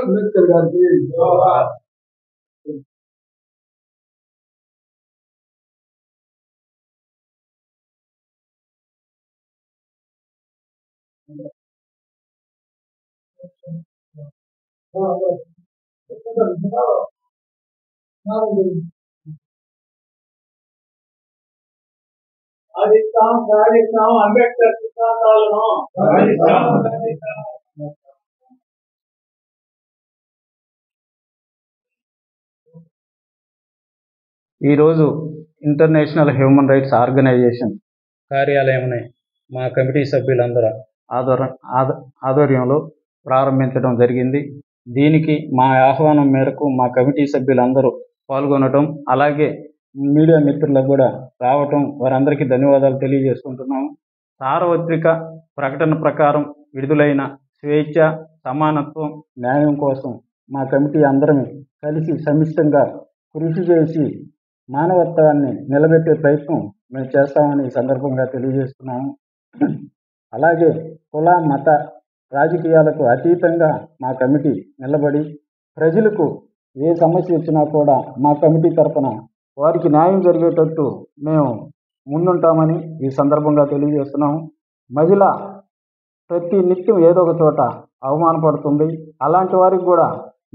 అంబేద్కర్ గారికి సాధిస్తాం అంబేద్కర్ సిద్ధాంతాలను ఈరోజు ఇంటర్నేషనల్ హ్యూమన్ రైట్స్ ఆర్గనైజేషన్ కార్యాలయంని మా కమిటీ సభ్యులందరూ ఆధ్వర్యంలో ప్రారంభించడం జరిగింది. దీనికి మా ఆహ్వానం మేరకు మా కమిటీ సభ్యులందరూ పాల్గొనడం, అలాగే మీడియా మిత్రులకు కూడా రావటం, వారందరికీ ధన్యవాదాలు తెలియజేసుకుంటున్నాము. సార్వత్రిక ప్రకటన ప్రకారం విడుదలైన స్వేచ్ఛ, సమానత్వం, న్యాయం కోసం మా కమిటీ అందరం కలిసి సమిష్టంగా కృషి చేసి మానవత్వాన్ని నిలబెట్టే ప్రయత్నం మేము చేస్తామని ఈ సందర్భంగా తెలియజేస్తున్నాము. అలాగే కుల, మత, రాజకీయాలకు అతీతంగా మా కమిటీ నిలబడి ప్రజలకు ఏ సమస్య వచ్చినా కూడా మా కమిటీ తరఫున వారికి న్యాయం జరిగేటట్టు మేము ముందుంటామని ఈ సందర్భంగా తెలియజేస్తున్నాము. మహిళ ప్రతి నిత్యం ఏదో ఒక చోట అవమానపడుతుంది. అలాంటి వారికి కూడా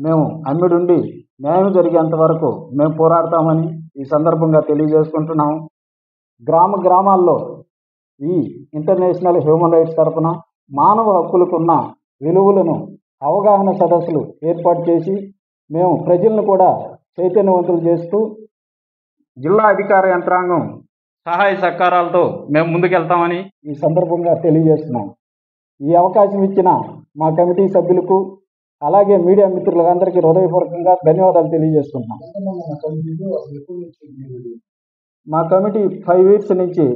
మేము అమ్మిడుండి న్యాయం జరిగేంత వరకు మేము పోరాడతామని ఈ సందర్భంగా తెలియజేసుకుంటున్నాము. గ్రామాల్లో ఈ ఇంటర్నేషనల్ హ్యూమన్ రైట్స్ తరఫున మానవ హక్కులకున్న విలువలను అవగాహన సదస్సులు ఏర్పాటు చేసి మేము ప్రజలను కూడా చైతన్యవంతులు చేస్తూ జిల్లా అధికార యంత్రాంగం సహాయ సహకారాలతో మేము ముందుకెళ్తామని ఈ సందర్భంగా తెలియజేస్తున్నాం. ఈ అవకాశం ఇచ్చిన మా కమిటీ సభ్యులకు, అలాగే మీడియా మిత్రులందరికీ హృదయపూర్వకంగా ధన్యవాదాలు తెలియజేస్తున్నాం. మా కమిటీ 5 years నుంచి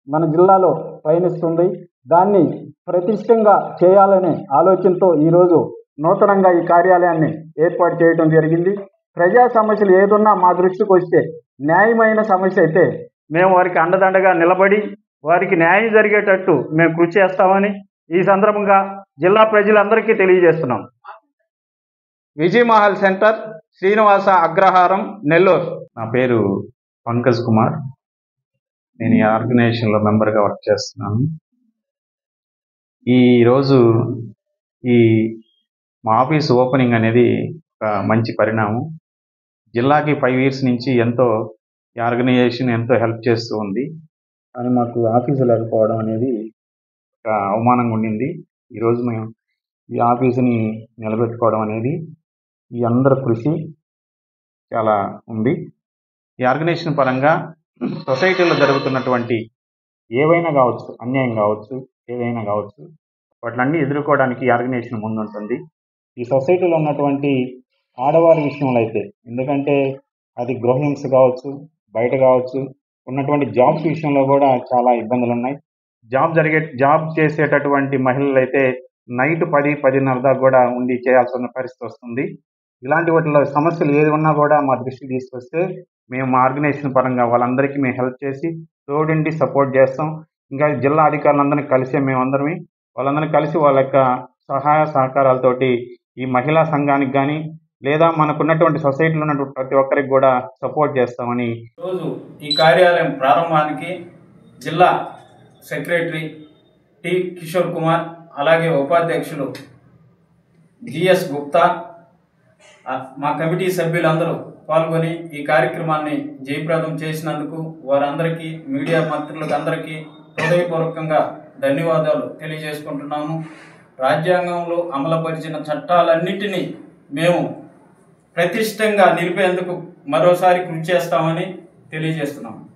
మన జిల్లాలో పయనిస్తుంది. దాన్ని ప్రతిష్టంగా చేయాలనే ఆలోచనతో ఈరోజు నూతనంగా ఈ కార్యాలయాన్ని ఏర్పాటు చేయడం జరిగింది. ప్రజా సమస్యలు ఏదున్నా మా దృష్టికి వస్తే, న్యాయమైన సమస్య అయితే మేము వారికి అండదండగా నిలబడి వారికి న్యాయం జరిగేటట్టు మేము కృషి చేస్తామని ఈ సందర్భంగా జిల్లా ప్రజలందరికీ తెలియజేస్తున్నాం. విజయమహల్ సెంటర్, శ్రీనివాస అగ్రహారం, నెల్లూరు. నా పేరు పంకజ్ కుమార్. నేను ఈ ఆర్గనైజేషన్లో మెంబర్గా వర్క్ చేస్తున్నాను. ఈరోజు మా ఆఫీస్ ఓపెనింగ్ అనేది ఒక మంచి పరిణామం. జిల్లాకి 5 years నుంచి ఈ ఆర్గనైజేషన్ ఎంతో హెల్ప్ చేస్తూ ఉంది. కానీ మాకు ఆఫీసు లేకపోవడం అనేది ఒక అవమానంగా ఉండింది. ఈరోజు మేము ఈ ఆఫీసుని నిలబెట్టుకోవడం అనేది ఈ అందరి కృషి చాలా ఉంది. ఈ ఆర్గనైజేషన్ పరంగా సొసైటీలో జరుగుతున్నటువంటి ఏవైనా కావచ్చు, అన్యాయం కావచ్చు, ఏదైనా కావచ్చు, వాటిలన్నీ ఎదుర్కోవడానికి ఈ ఆర్గనైజేషన్ ముందుంటుంది. ఈ సొసైటీలో ఉన్నటువంటి ఆడవారి విషయంలో అయితే, ఎందుకంటే అది గృహహింస కావచ్చు, బయట కావచ్చు, ఉన్నటువంటి జాబ్స్ విషయంలో కూడా చాలా ఇబ్బందులు ఉన్నాయి. జాబ్ చేసేటటువంటి మహిళలు అయితే నైట్ 10-10:30 దాకా కూడా ఉండి చేయాల్సిన పరిస్థితి వస్తుంది. ఇలాంటి వాటిలో సమస్యలు ఏది ఉన్నా కూడా మా దృష్టికి తీసుకొస్తే మేము మా ఆర్గనైజేషన్ పరంగా వాళ్ళందరికీ మేము హెల్ప్ చేసి తోడుండి సపోర్ట్ చేస్తాం. ఇంకా జిల్లా అధికారులందరినీ కలిసి వాళ్ళందరినీ కలిసి వాళ్ళ యొక్క సహాయ సహకారాలతోటి ఈ మహిళా సంఘానికి కానీ, లేదా మనకున్నటువంటి సొసైటీలో ఉన్నటువంటి ప్రతి ఒక్కరికి కూడా సపోర్ట్ చేస్తామని ఈరోజు ఈ కార్యాలయం ప్రారంభానికి జిల్లా సెక్రటరీ టి కిషోర్ కుమార్, అలాగే ఉపాధ్యక్షులు జిఎస్ గుప్తా, మా కమిటీ సభ్యులందరూ పాల్గొని ఈ కార్యక్రమాన్ని జయప్రదం చేసినందుకు వారందరికీ, మీడియా మిత్రులకు అందరికీ హృదయపూర్వకంగా ధన్యవాదాలు తెలియజేసుకుంటున్నాము. రాజ్యాంగంలో అమలుపరిచిన చట్టాలన్నిటినీ మేము ప్రతిష్టంగా నిలిపేందుకు మరోసారి కృషి చేస్తామని తెలియజేస్తున్నాము.